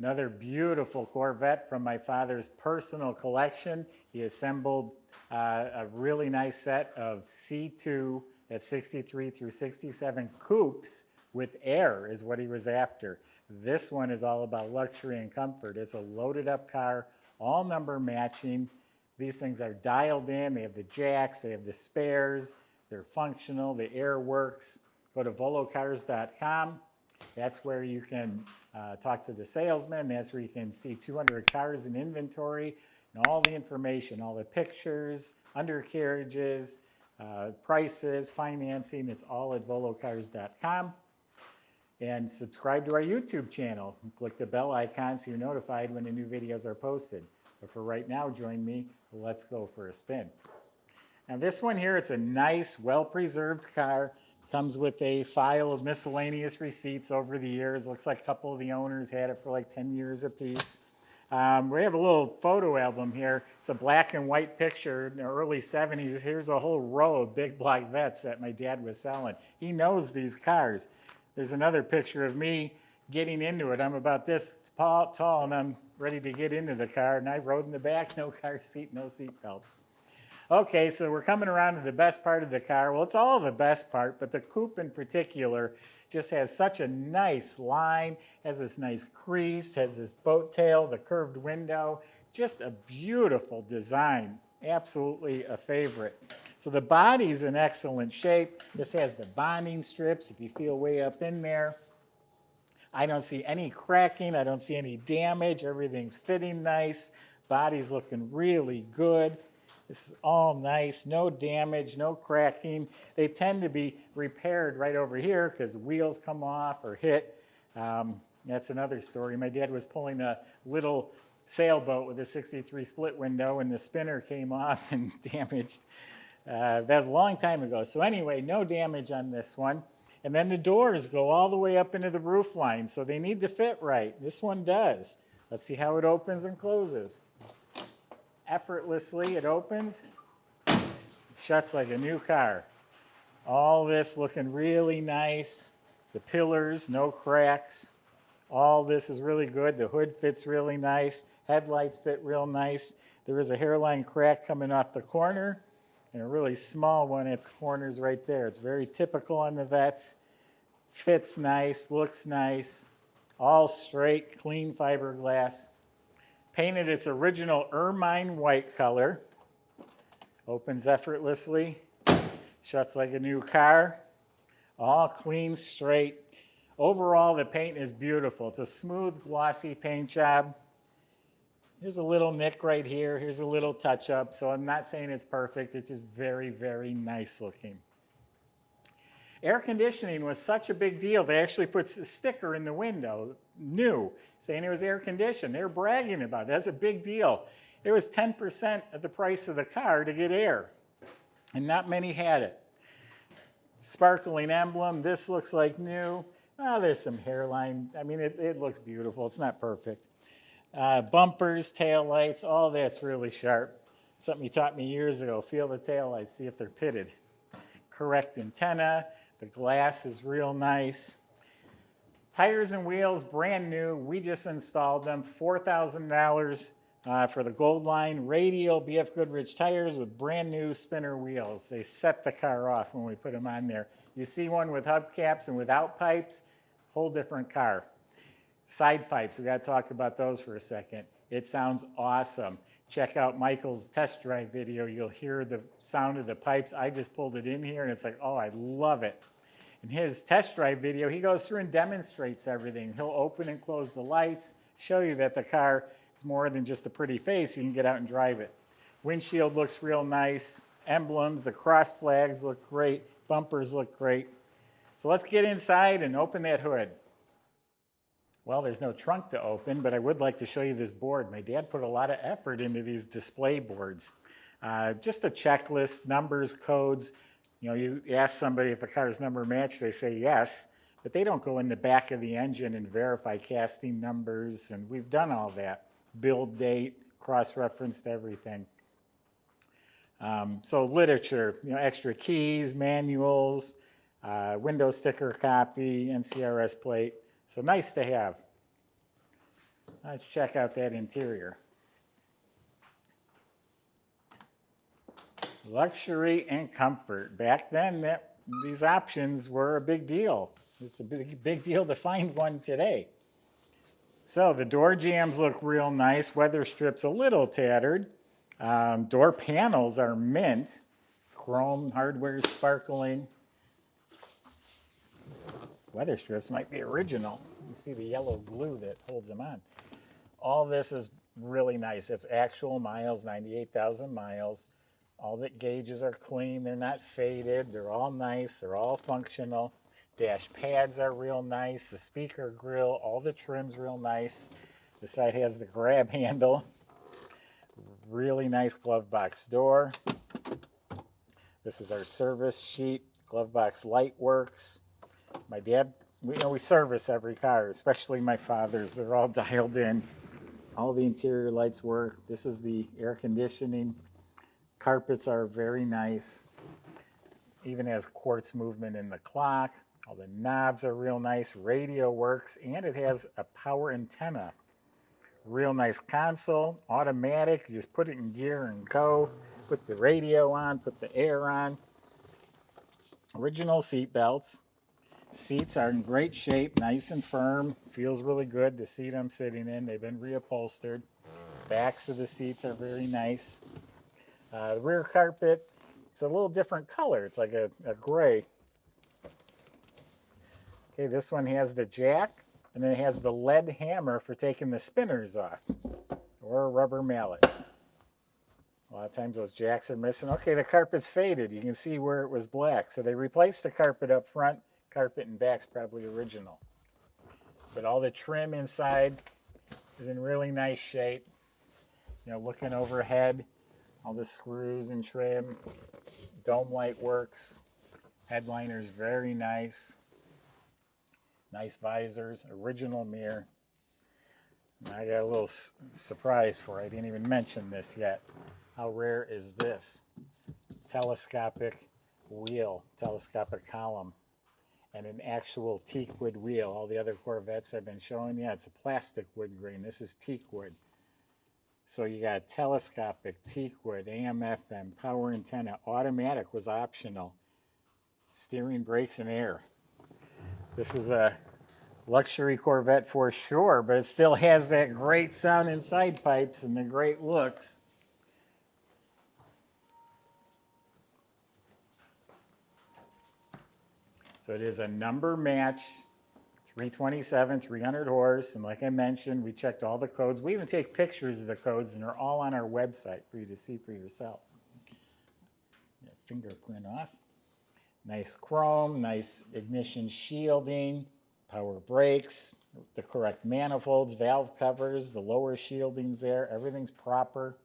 Another beautiful Corvette from my father's personal collection. He assembled a really nice set of C2 at 63 through 67 coupes with air is what he was after. This one is all about luxury and comfort. It's a loaded up car, all number matching. These things are dialed in. They have the jacks, they have the spares, they're functional, the air works. Go to volocars.com. That's where you can talk to the salesman. That's where you can see 200 cars in inventory and all the information, all the pictures, undercarriages, prices, financing. It's all at volocars.com. And subscribe to our YouTube channel. Click the bell icon so you're notified when the new videos are posted. But for right now, join me. Let's go for a spin. Now this one here, it's a nice, well-preserved car. Comes with a file of miscellaneous receipts over the years. Looks like a couple of the owners had it for like 10 years apiece. We have a little photo album here. It's a black and white picture in the early 70s. Here's a whole row of big black Vettes that my dad was selling. He knows these cars. There's another picture of me getting into it. I'm about this tall and I'm ready to get into the car, and I rode in the back, no car seat, no seat belts. Okay, so we're coming around to the best part of the car. Well, it's all the best part, but the coupe in particular just has such a nice line, has this nice crease, has this boat tail, the curved window, just a beautiful design. Absolutely a favorite. So the body's in excellent shape. This has the bonding strips, if you feel way up in there. I don't see any cracking, I don't see any damage, everything's fitting nice, body's looking really good. This is all nice, no damage, no cracking. They tend to be repaired right over here because wheels come off or hit. That's another story. My dad was pulling a little sailboat with a 63 split window and the spinner came off and damaged. That was a long time ago. So anyway, no damage on this one. And then the doors go all the way up into the roof line, so they need to fit right. This one does. Let's see how it opens and closes. Effortlessly it opens, shuts like a new car. All this looking really nice. The pillars, no cracks. All this is really good. The hood fits really nice. Headlights fit real nice. There is a hairline crack coming off the corner and a really small one at the corners right there. It's very typical on the Vettes. Fits nice, looks nice. All straight, clean fiberglass. Painted its original ermine white color. Opens effortlessly. Shuts like a new car. All clean, straight. Overall, the paint is beautiful. It's a smooth, glossy paint job. Here's a little nick right here. Here's a little touch-up. So I'm not saying it's perfect. It's just very, very nice looking. Air conditioning was such a big deal. They actually put a sticker in the window, new, saying it was air conditioned. They were bragging about it. That's a big deal. It was 10% of the price of the car to get air, and not many had it. Sparkling emblem. This looks like new. Oh, there's some hairline. I mean, it looks beautiful. It's not perfect. Bumpers, taillights, all that's really sharp. Something you taught me years ago. Feel the taillights, see if they're pitted. Correct antenna. The glass is real nice. Tires and wheels, brand new. We just installed them. $4,000 for the Gold Line radial BF Goodrich tires with brand new spinner wheels. They set the car off when we put them on there. You see one with hubcaps and without pipes, whole different car. Side pipes, we got to talk about those for a second. It sounds awesome. Check out Michael's test drive video. You'll hear the sound of the pipes. I just pulled it in here and it's like, oh, I love it. In his test drive video, he goes through and demonstrates everything. He'll open and close the lights, show you that the car is more than just a pretty face. You can get out and drive it. Windshield looks real nice. Emblems, the cross flags look great. Bumpers look great. So let's get inside and open that hood. Well, there's no trunk to open, but I would like to show you this board. My dad put a lot of effort into these display boards. Just a checklist, numbers, codes. You know, you ask somebody if a car's number match, they say yes, but they don't go in the back of the engine and verify casting numbers, and we've done all that. Build date, cross-referenced everything. So literature, you know, extra keys, manuals, window sticker copy, NCRS plate. So nice to have. Let's check out that interior. Luxury and comfort. Back then, these options were a big deal. It's a big deal to find one today. So the door jambs look real nice. Weather strips a little tattered. Door panels are mint. Chrome hardware is sparkling. Weather strips might be original. You see the yellow glue that holds them on. All this is really nice. It's actual miles, 98,000 miles. All the gauges are clean. They're not faded. They're all nice. They're all functional. Dash pads are real nice. The speaker grill, all the trim's real nice. The side has the grab handle. Really nice glove box door. This is our service sheet. Glove box light works. My dad, we service every car, especially my father's. They're all dialed in. All the interior lights work. This is the air conditioning. Carpets are very nice. Even has quartz movement in the clock. All the knobs are real nice. Radio works, and it has a power antenna. Real nice console, automatic. You just put it in gear and go. Put the radio on, put the air on. Original seat belts. Seats are in great shape, nice and firm. Feels really good. The seat I'm sitting in, they've been reupholstered. Backs of the seats are very nice. The rear carpet, it's a little different color. It's like a gray. Okay, this one has the jack, and then it has the lead hammer for taking the spinners off, or a rubber mallet. A lot of times those jacks are missing. Okay, the carpet's faded. You can see where it was black. So they replaced the carpet up front. Carpet and back's probably original. But all the trim inside is in really nice shape. You know, looking overhead, all the screws and trim. Dome light works. Headliner's very nice. Nice visors, original mirror. And I got a little surprise for you. I didn't even mention this yet. How rare is this? Telescopic wheel, telescopic column, and an actual teak wood wheel. All the other Corvettes I've been showing you, it's a plastic wood grain. This is teak wood. So you got telescopic, teak wood, AM, FM, power antenna. Automatic was optional. Steering, brakes, and air. This is a luxury Corvette for sure, but it still has that great sound and side pipes and the great looks. So it is a number match, 327, 300 horse, and like I mentioned, we checked all the codes. We even take pictures of the codes, and they're all on our website for you to see for yourself. Fingerprint off. Nice chrome, nice ignition shielding, power brakes, the correct manifolds, valve covers, the lower shieldings there, everything's proper.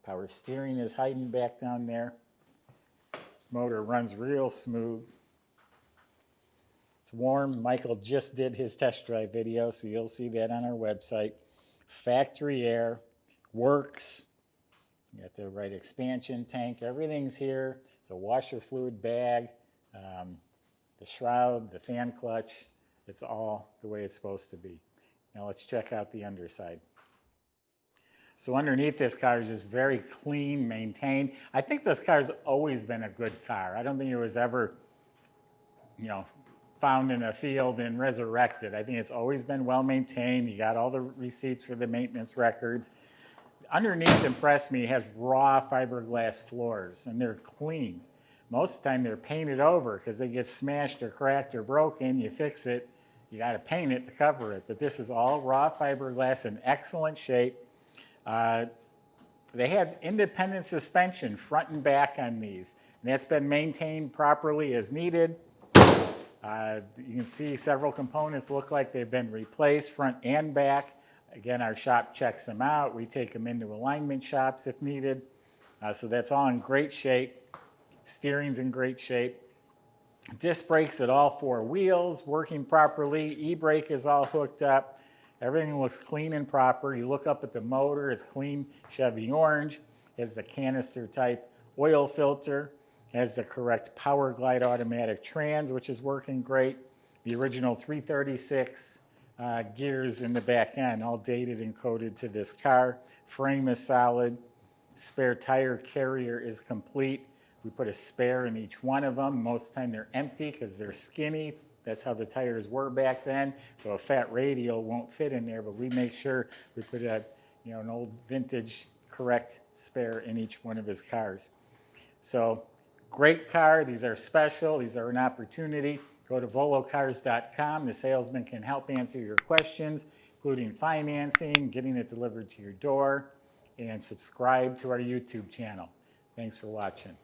Power steering is hiding back down there. This motor runs real smooth. It's warm. Michael just did his test drive video, so you'll see that on our website. Factory air, works. You got the right expansion tank. Everything's here. So washer fluid bag, the shroud, the fan clutch. It's all the way it's supposed to be. Now let's check out the underside. So underneath this car is just very clean, maintained. I think this car's always been a good car. I don't think it was ever, found in a field and resurrected. I think it's always been well maintained. You got all the receipts for the maintenance records. Underneath, impressed me, it has raw fiberglass floors, and they're clean. Most of the time they're painted over because they get smashed or cracked or broken. You fix it, you got to paint it to cover it. But this is all raw fiberglass in excellent shape. They had independent suspension front and back on these, and that's been maintained properly as needed. You can see several components look like they've been replaced front and back. Again, our shop checks them out. We take them into alignment shops if needed. So that's all in great shape. Steering's in great shape. Disc brakes at all four wheels, working properly. E-brake is all hooked up. Everything looks clean and proper. You look up at the motor, it's clean Chevy orange. It has the canister type oil filter. It has the correct Power Glide automatic trans, which is working great. The original 336 gears in the back end, all dated and coded to this car. Frame is solid. Spare tire carrier is complete. We put a spare in each one of them. Most of the time they're empty because they're skinny. That's how the tires were back then. So a fat radial won't fit in there, but we make sure we put an old vintage correct spare in each one of his cars. So great car. These are special. These are an opportunity. Go to volocars.com. The salesman can help answer your questions, including financing, getting it delivered to your door, and subscribe to our YouTube channel. Thanks for watching.